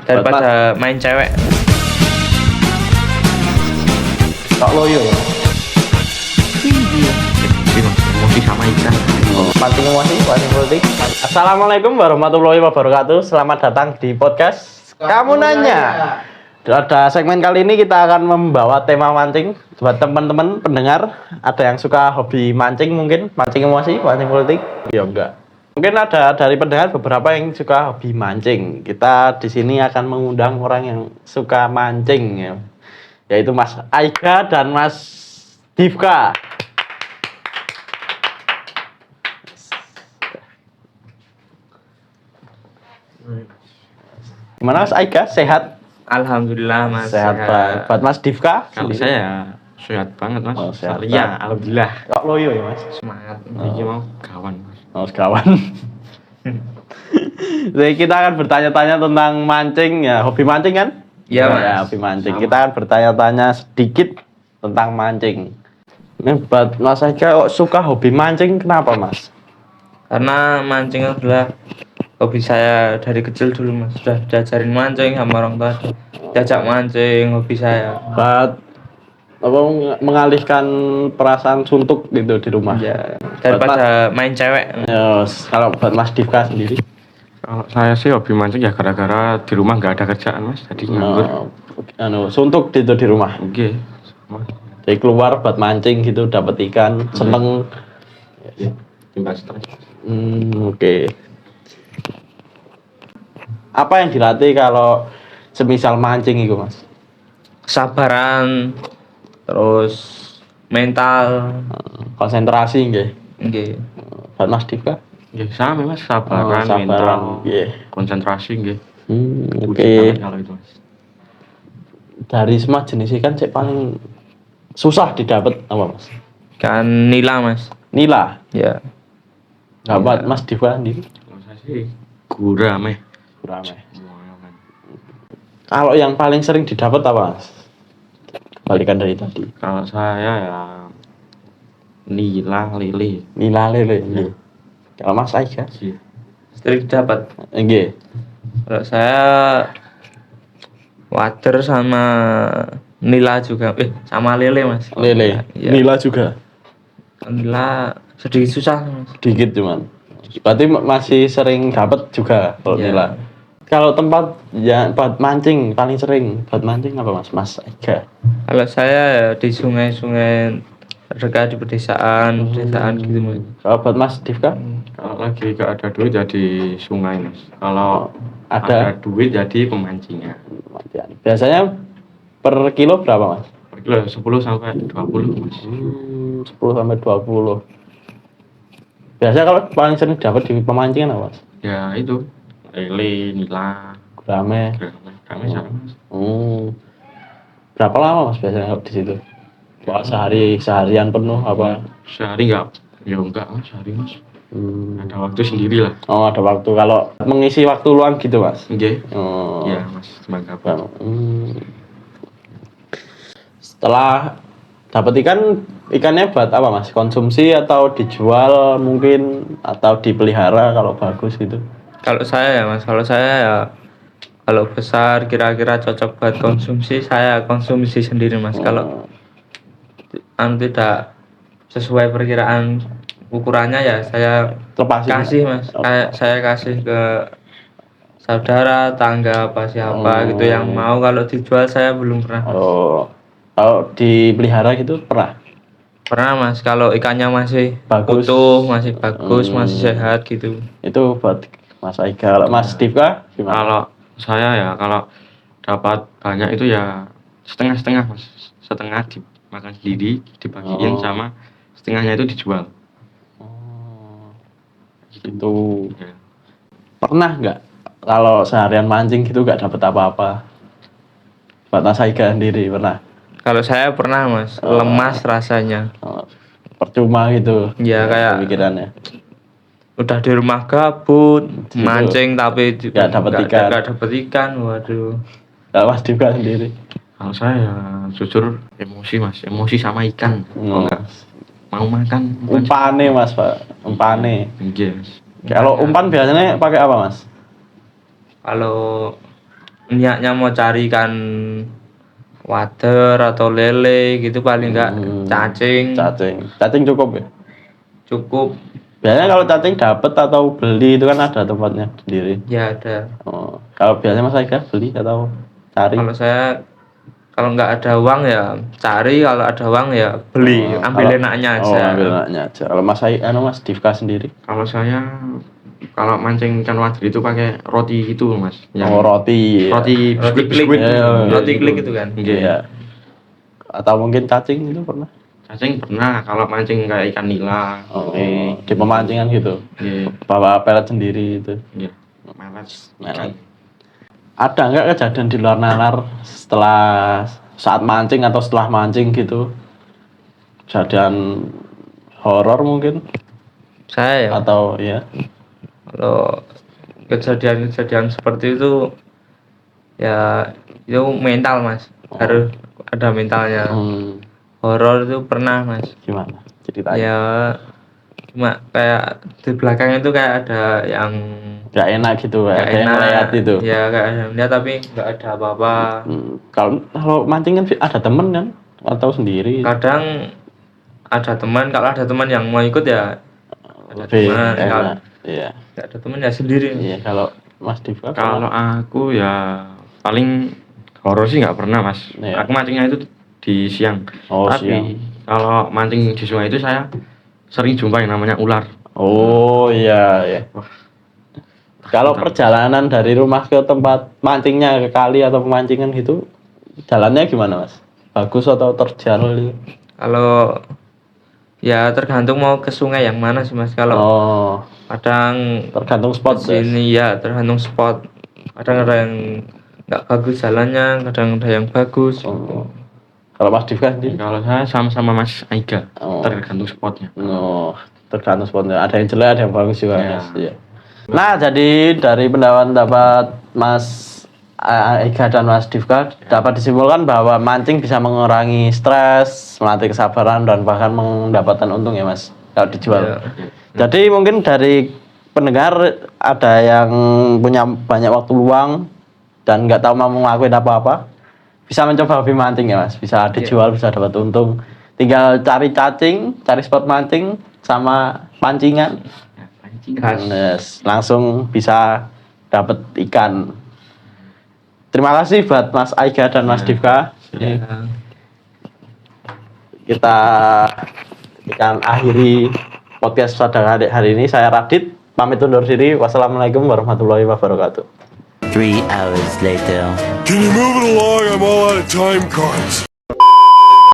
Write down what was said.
daripada main cewek. Kok loyo ya? Emosi sama ikan. Mancing emosi, mancing politik. Assalamualaikum warahmatullahi wabarakatuh. Selamat datang di podcast Kamu Nanya. Pada segmen kali ini kita akan membawa tema mancing. Buat teman-teman pendengar, ada yang suka hobi mancing mungkin, mancing emosi, mancing politik? Ya enggak. Mungkin ada dari pendengar beberapa yang suka hobi mancing. Kita di sini akan mengundang orang yang suka mancing ya. Yaitu Mas Aiga dan Mas Divka. Gimana Mas Aiga? Sehat? Alhamdulillah Mas. Sehat Pak. Buat Mas Divka? Kalau saya sehat banget Mas. Oh, sehat Ya, banget. alhamdulillah. Kok loyo ya Mas? Semangat. Ini mau kawan Mas. Oh, kawan. Jadi kita akan bertanya-tanya tentang mancing ya, hobi mancing kan? Iya, Mas. Ya, hobi mancing. Sama. Kita akan bertanya-tanya sedikit tentang mancing. Ini buat Mas Aiga kok suka hobi mancing kenapa Mas? Karena mancing adalah hobi saya dari kecil dulu Mas. Sudah diajarin mancing sama orang tua. Diajak mancing hobi saya. Buat apa mengalihkan perasaan suntuk gitu di rumah. Ya, daripada main cewek. Ya, kalau buat Mas Divka sendiri, Kalau saya sih hobi mancing ya gara-gara di rumah nggak ada kerjaan Mas. Jadi nganggur. suntuk gitu di rumah. Oke. Sama. Jadi keluar buat mancing gitu, dapat ikan, seneng. Timbal stres. Oke. Apa yang dilatih kalau semisal mancing itu Mas? Kesabaran, terus mental. Konsentrasi nggih. Nggih. Buat Mas Divka? Ya sama Mas, sabaran, mental, nggih. konsentrasi nggih. Oke. Uji banget kalau itu Mas. Dari semua jenis ikan cek paling susah didapat apa Mas? Kan nila Mas. Nila. Ya. Nggak buat Mas Divka sendiri? Kalau saya sih gurame. Ramai. Kalau yang paling sering didapat apa Mas? Kembalikan dari tadi. Kalau saya ya nila lele. Nila lele. Nggih. Kalau Mas Aiga? Iya. Sering dapat. Nggih. Kalau saya water sama nila juga. Sama lele Mas. Lele. Iya. Nila juga. Nila sedikit susah Mas. Sedikit cuman. Berarti masih sering dapat juga kalau Iya. nila. Kalau tempat ya buat mancing paling sering buat mancing apa Mas Aiga? Kalau saya ya di sungai-sungai dekat di pedesaan gitu Mas. Kalau buat Mas Divka? Kalau lagi gak ada duit jadi sungai Mas. Kalau Ada. ada duit jadi pemancingan. Biasanya per kilo berapa Mas? Per kilo 10 sampai 20 Mas. 10 sampai 20. Biasanya kalau paling sering dapat di pemancingan apa Mas? Ya itu lele, nila, Gurame. kami sama Mas. Berapa lama Mas biasanya di situ? Wah, seharian penuh apa? Sehari enggak? Ya enggak Mas, sehari Mas. Ada waktu sendiri lah. Oh, ada waktu kalau mengisi waktu luang gitu Mas. Nggih. Oh. Iya Mas, semoga apa? Setelah dapat ikannya buat apa Mas? Konsumsi atau dijual mungkin atau dipelihara kalau bagus gitu? Kalau saya ya Mas, kalau besar kira-kira cocok buat konsumsi, saya konsumsi sendiri Mas. Kalau tidak sesuai perkiraan ukurannya ya saya Lepasin. kasih Mas. Kayak saya kasih ke saudara, tangga apa siapa gitu yang mau. Kalau dijual saya belum pernah. Oh, kalau dipelihara gitu pernah? Pernah Mas, kalau ikannya masih Bagus. utuh, masih bagus, masih sehat gitu. Itu buat Mas Aiga. Kalau Mas Divka gimana? Kalau saya ya kalau dapat banyak itu ya setengah-setengah Mas. Setengah dimakan sendiri, dibagiin sama setengahnya itu dijual. Itu Ya. pernah nggak kalau seharian mancing gitu nggak dapat apa-apa? Buat Mas Aiga sendiri pernah? Kalau saya pernah Mas, lemas rasanya. Oh, percuma gitu. Ya kayak Pikirannya. udah di rumah gabut, mancing tapi Nggak dapet ikan. nggak dapet ikan, waduh. Kalau Mas Divka sendiri? Kalau saya ya jujur emosi Mas, emosi sama ikan. Kalau enggak mau makan Umpane Mas Pak, umpane. Yes. Kalau umpan biasanya pakai apa Mas? Kalau niatnya mau cari ikan wader atau lele gitu paling enggak cacing Cacing cukup ya. cukup. Biasanya kalau cacing dapat atau beli itu kan ada tempatnya sendiri. Ya ada. Oh, kalau biasanya Mas Aiga beli atau cari? Kalau saya kalau nggak ada uang ya cari, kalau ada uang ya beli, ambil enaknya aja. Oh, ambil enaknya aja. Kalau Mas Divka sendiri? Kalau saya kalau mancing ikan wader itu pakai roti itu Mas. Roti. Roti Roti klik, roti klik itu kan. Iya. Atau mungkin cacing itu pernah? Cacing pernah, kalau mancing kayak ikan nila. Di pemancingan gitu. Iya. Bawa pelet sendiri itu. Iya. Melet. Melet. Ada nggak kejadian di luar nalar setelah saat mancing atau setelah mancing gitu? Kejadian horor mungkin? Saya ya, Atau ya? kalau kejadian-kejadian seperti itu ya itu mental Mas, harus ada mentalnya. Horor itu pernah Mas. Gimana ceritanya? Ya cuma kayak di belakang itu kayak ada yang Gak enak gitu, nggak ada yang enak. melihat itu. Ya kayak ada yang lihat tapi nggak ada apa-apa. Kalau mancing kan ada temen kan atau sendiri? Kadang ada teman, kalau ada teman yang mau ikut ya ada Lebih teman, kalau enak. Iya. nggak ada teman ya sendiri. Iya, kalau Mas Diva Kalau aku ya paling horor sih nggak pernah Mas. Iya. Aku mancingnya itu di siang. Oh, Tapi siang. kalau mancing di sungai itu saya sering jumpa yang namanya ular. Oh iya ya. Kalau perjalanan dari rumah ke tempat mancingnya ke kali atau pemancingan gitu, jalannya gimana Mas? Bagus atau terjal gitu? Kalau ya tergantung mau ke sungai yang mana sih Mas. Kalau Oh, kadang tergantung spot. Mas. sini ya tergantung spot. Kadang ada yang nggak bagus jalannya, kadang ada yang bagus. Oh. Kalau Mas Divka sendiri? Kalau saya sama-sama Mas Aiga, Oh. tergantung spotnya. Oh, tergantung spotnya. Ada yang jelek, ada yang bagus juga Iya. Mas. Iya. Nah, jadi dari pendapat Mas Aiga dan Mas Divka dapat disimpulkan bahwa mancing bisa mengurangi stres, melatih kesabaran dan bahkan mendapatkan untung ya Mas kalau dijual. Ya. Jadi mungkin dari pendengar ada yang punya banyak waktu luang dan nggak tahu mau ngelakuin apa-apa, bisa mencoba hobi mancing ya Mas. Bisa dijual, bisa dapat untung. Tinggal cari cacing, cari spot mancing sama pancingan. Pancing. Yes, langsung bisa dapat ikan. Terima kasih buat Mas Aiga dan Mas Divka. Ya. Kita akan akhiri podcast pada hari ini. Saya Radit, pamit undur diri. Wassalamualaikum warahmatullahi wabarakatuh. 3 hours later. Can you move it along? I'm all out of time cards.